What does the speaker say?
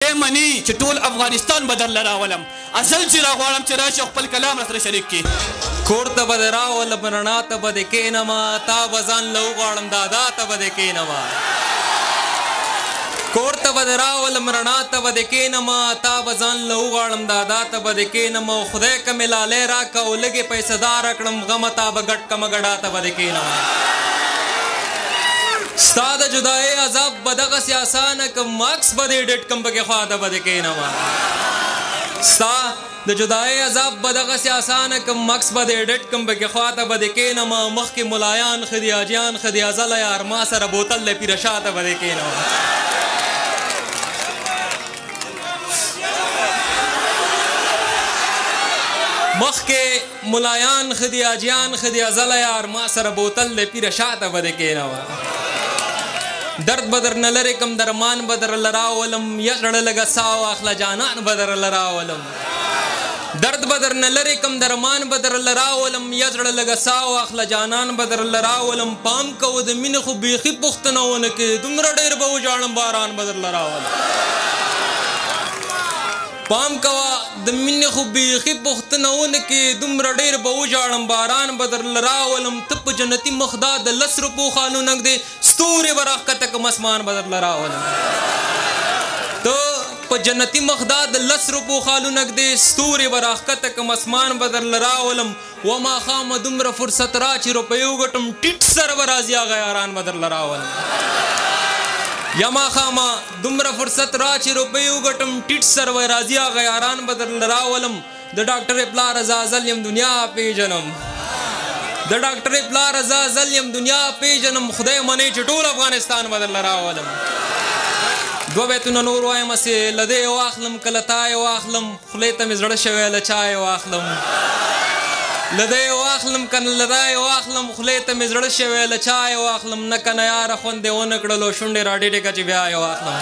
منی چې ټول افغانستان بدل لراولم ازل چې راغواړم چې راشي خپل کلام سره شریک کی کور ته به دې راولم رڼا ته به دې کښېنمه تا به ځان له وغواړم دادا ته به دې کښېنمه کور ته به دې راولم رڼا ته به دې کښېنمه تا به ځان له وغواړم دادا ته به دې کښېنمه خدای که مې لالی راکړه او لږې پیسه داره کړم غمه تا به ګډ کمه ګډا ته به دې کښېنمه ستا د جدایۍ عذاب به دغسې اسانه کم ماکس به دې ډېټ کم پکې خوا ته به دې کښېنمه ستا د جدایۍ عذاب به دغسې اسانه کم مکس به دې ډېټ کم پکې خوا ته به دې کښېنمه مخکې ملایان ښه دي حاجیان ښه دي ازله یار ما سره بوتل دی پیره شا ته به دې کښېنمه مخکې ملایان ښه دي حاجیان ښه دي ازله یار ما سره بوتل دی پیره شا ته به دې کښېنمه درد به درنه لرې کم درمان به درله راولم یا زړه لږه ساه واخله جانان به درله راولم درد به درنه لرې کم درمان به درله راولم یا زړه لږه ساه واخله جانان به درله راولم پام کوه د مینې خو بیخي پوښتنه ونه کې دومره ډېر به وژاړم باران به درله راولم پام کوه د مینې خو بیخي پوښتنه ونه کې دومره ډېر به وژاړم باران به درله راولم ته په جنتي مخ دا د 10 روپو خالو نږدې ستورې به راښکته کړم اسمان به درله راولم ته په جنتي مخ دا د 10 روپو خالو نږدې ستورې به راښکته کړم اسمان به درله راولم و ماښامه دومره فرصت را چې روپۍ وګټم ټیټ سره به راځي هغه یاران به درله راولم یا ماښامه دومره فرصت را چې روپۍ وګټم ټیټ سره به راځي هغه یاران به درله راولم د ډاکټرې پلار ازل یم دنیا پیژنم د ډاکټرې پلار ازل یم دنیا پیژنم خدای منې چې ټول افغانستان به درله راولم دوه بیتونه نور وایم هسې له دې واخلم کله تا یې واخلم خولې ته مې زړه شوی له چا یې واخلم له دې واخلم کنه له دا یې واخلم خولې ته مې زړه شوی له چا یې واخلم نه کنه یاره خوند یې ونه کړلو شونډې را ډېډې که چې بیا یې واخلم